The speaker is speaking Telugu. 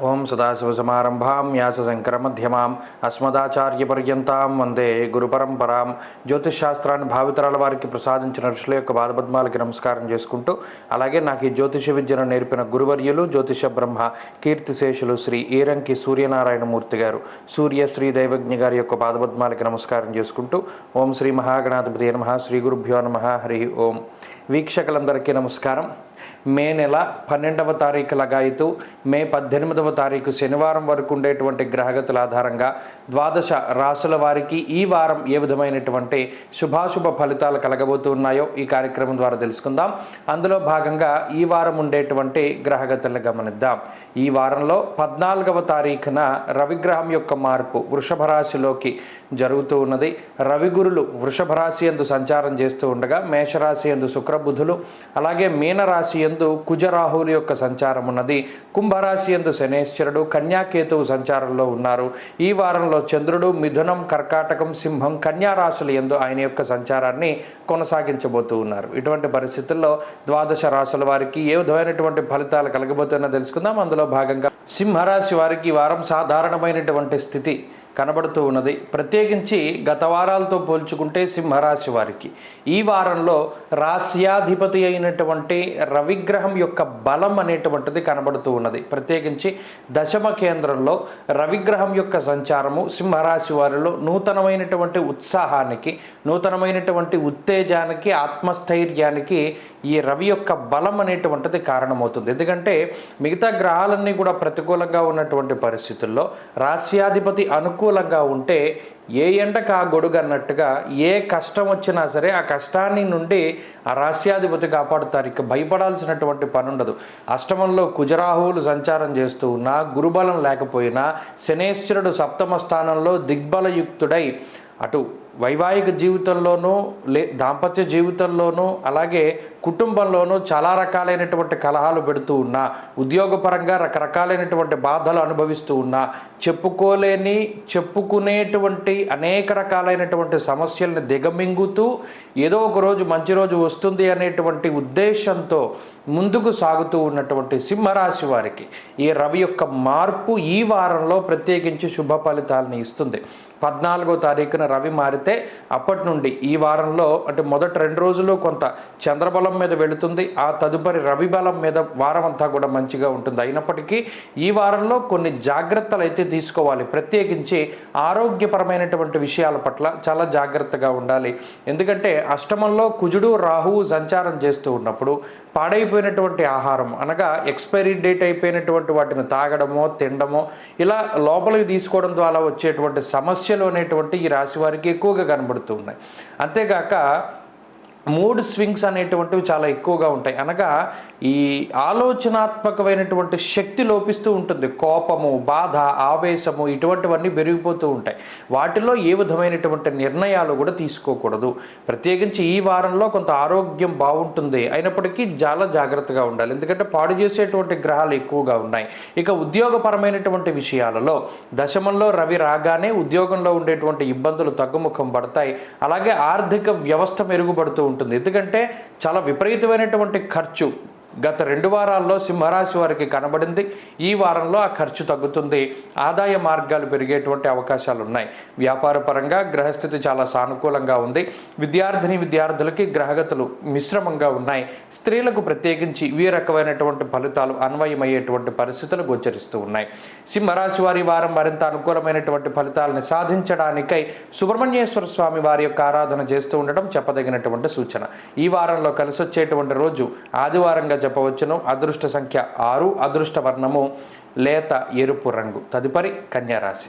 ఓం సదాశివసమారంభాం వ్యాసశంకరమధ్యమాం అస్మదాచార్యపర్యంతాం వందే గురుపరంపరాం. జ్యోతిషశాస్త్రాన్ని భావితరాల వారికి ప్రసాదించిన ఋషుల యొక్క పాదపద్మాలకి నమస్కారం చేసుకుంటూ, అలాగే నాకు ఈ జ్యోతిష విద్యను నేర్పిన గురువర్యులు జ్యోతిష బ్రహ్మ కీర్తిశేషులు శ్రీ ఈరంకి సూర్యనారాయణమూర్తి గారు, సూర్య శ్రీ దైవజ్ఞ గారి యొక్క పాదపద్మాలకి నమస్కారం చేసుకుంటూ, ఓం శ్రీ మహాగణాధిపతి నమః, శ్రీ గురుభ్యో నమః, హరి ఓం. వీక్షకులందరికీ నమస్కారం. మే నెల 12వ తారీఖు లగాయితూ మే 18వ తారీఖు శనివారం వరకు ఉండేటువంటి గ్రహగతుల ఆధారంగా ద్వాదశ రాశుల వారికి ఈ వారం ఏ విధమైనటువంటి శుభాశుభ ఫలితాలు కలగబోతున్నాయో ఈ కార్యక్రమం ద్వారా తెలుసుకుందాం. అందులో భాగంగా ఈ వారం ఉండేటువంటి గ్రహగతులను గమనిద్దాం. ఈ వారంలో 14వ తారీఖున రవిగ్రహం యొక్క మార్పు వృషభ రాశిలోకి జరుగుతూ ఉన్నది. రవిగురులు వృషభ రాశి యందు సంచారం చేస్తూ ఉండగా మేషరాశి యందు శుక్రబుధులు, అలాగే మీనరాశి యందు కుజరాహువుల యొక్క సంచారం ఉన్నది. కుంభరాశి యందు శనేశ్వరుడు, కన్యాకేతువు సంచారంలో ఉన్నారు. ఈ వారంలో చంద్రుడు మిథునం, కర్కాటకం, సింహం, కన్యా రాశుల యందు ఆయన యొక్క సంచారాన్ని కొనసాగించబోతూ ఉన్నారు. ఇటువంటి పరిస్థితుల్లో ద్వాదశ రాశుల వారికి ఏ విధమైనటువంటి ఫలితాలు కలగబోతున్నా తెలుసుకుందాం. అందులో భాగంగా సింహరాశి వారికి ఈ వారం సాధారణమైనటువంటి స్థితి కనబడుతూ ఉన్నది. ప్రత్యేకించి గత వారాలతో పోల్చుకుంటే సింహరాశి వారికి ఈ వారంలో రాశ్యాధిపతి అయినటువంటి రవిగ్రహం యొక్క బలం అనేటువంటిది కనబడుతూ ఉన్నది. ప్రత్యేకించి దశమ కేంద్రంలో రవిగ్రహం యొక్క సంచారము సింహరాశి వారిలో నూతనమైనటువంటి ఉత్సాహానికి, నూతనమైనటువంటి ఉత్తేజానికి, ఆత్మస్థైర్యానికి ఈ రవి యొక్క బలం అనేటువంటిది కారణమవుతుంది. ఎందుకంటే మిగతా గ్రహాలన్నీ కూడా ప్రతికూలంగా ఉన్నటువంటి పరిస్థితుల్లో రాశ్యాధిపతి అనుకూలంగా ఉంటే ఏ ఎండకు ఆ గొడుగు అన్నట్టుగా ఏ కష్టం వచ్చినా సరే ఆ కష్టాన్ని నుండి ఆ రాశ్యాధిపతి కాపాడుతారు. ఇక భయపడాల్సినటువంటి పని ఉండదు. అష్టమంలో కుజరాహువులు సంచారం చేస్తూ ఉన్నా, గురుబలం లేకపోయినా, శనేశ్వరుడు సప్తమ స్థానంలో దిగ్బలయుక్తుడై అటు వైవాహిక జీవితంలోనూ దాంపత్య జీవితంలోనూ అలాగే కుటుంబంలోనూ చాలా రకాలైనటువంటి కలహాలు పెడుతూ ఉన్నా, ఉద్యోగపరంగా రకరకాలైనటువంటి బాధలు అనుభవిస్తూ ఉన్నా, చెప్పుకునేటువంటి అనేక రకాలైనటువంటి సమస్యల్ని దిగమింగుతూ ఏదో ఒక రోజు మంచి రోజు వస్తుంది అనేటువంటి ఉద్దేశంతో ముందుకు సాగుతూ ఉన్నటువంటి సింహరాశి వారికి ఈ రవి యొక్క మార్పు ఈ వారంలో ప్రత్యేకించి శుభ ఫలితాలని ఇస్తుంది. 14వ తారీఖున రవి మారితే అప్పటి నుండి ఈ వారంలో అంటే మొదటి 2 రోజులు కొంత చంద్రబలం మీద వెళుతుంది. ఆ తదుపరి రవి బలం మీద వారం అంతా కూడా మంచిగా ఉంటుంది. అయినప్పటికీ ఈ వారంలో కొన్ని జాగ్రత్తలు అయితే తీసుకోవాలి. ప్రత్యేకించి ఆరోగ్యపరమైనటువంటి విషయాల పట్ల చాలా జాగ్రత్తగా ఉండాలి. ఎందుకంటే అష్టమంలో కుజుడు రాహువు సంచారం చేస్తూ ఉన్నప్పుడు పాడైపోయినటువంటి ఆహారం అనగా ఎక్స్పైరీ డేట్ అయిపోయినటువంటి వాటిని తాగడమో తినడమో ఇలా లోపలికి తీసుకోవడం ద్వారా వచ్చేటువంటి సమస్యలు అనేటువంటి ఈ రాశి వారికి ఎక్కువగా కనబడుతూ ఉన్నాయి. అంతేగాక మూడ్ స్వింగ్స్ అనేటువంటివి చాలా ఎక్కువగా ఉంటాయి. అనగా ఈ ఆలోచనాత్మకమైనటువంటి శక్తి లోపిస్తూ ఉంటుంది. కోపము, బాధ, ఆవేశము ఇటువంటివన్నీ పెరిగిపోతూ ఉంటాయి. వాటిలో ఏ విధమైనటువంటి నిర్ణయాలు కూడా తీసుకోకూడదు. ప్రత్యేకించి ఈ వారంలో కొంత ఆరోగ్యం బాగుంటుంది, అయినప్పటికీ చాలా జాగ్రత్తగా ఉండాలి. ఎందుకంటే పాడు చేసేటువంటి గ్రహాలు ఎక్కువగా ఉన్నాయి. ఇక ఉద్యోగపరమైనటువంటి విషయాలలో దశమంలో రవి రాగానే ఉద్యోగంలో ఉండేటువంటి ఇబ్బందులు తగ్గుముఖం పడతాయి. అలాగే ఆర్థిక వ్యవస్థ మెరుగుపడుతూ ఉంటుంది. ఎందుకంటే చాలా విపరీతమైనటువంటి ఖర్చు గత 2 వారాల్లో సింహరాశి వారికి కనబడింది. ఈ వారంలో ఆ ఖర్చు తగ్గుతుంది. ఆదాయ మార్గాలు పెరిగేటువంటి అవకాశాలు ఉన్నాయి. వ్యాపార పరంగా గ్రహస్థితి చాలా సానుకూలంగా ఉంది. విద్యార్థులకి గ్రహగతులు మిశ్రమంగా ఉన్నాయి. స్త్రీలకు ప్రత్యేకించి ఈ రకమైనటువంటి ఫలితాలు అన్వయమయ్యేటువంటి పరిస్థితులు గోచరిస్తూ ఉన్నాయి. సింహరాశి వారి వారం మరింత అనుకూలమైనటువంటి ఫలితాలను సాధించడానికై సుబ్రహ్మణ్యేశ్వర స్వామి వారి యొక్క ఆరాధన చేస్తూ ఉండడం చెప్పదగినటువంటి సూచన. ఈ వారంలో కలిసి వచ్చేటువంటి రోజు ఆదివారంగా చెప్పవచ్చును. అదృష్ట సంఖ్య 6, అదృష్ట వర్ణము లేత ఎరుపు రంగు. తదుపరి కన్యారాశి.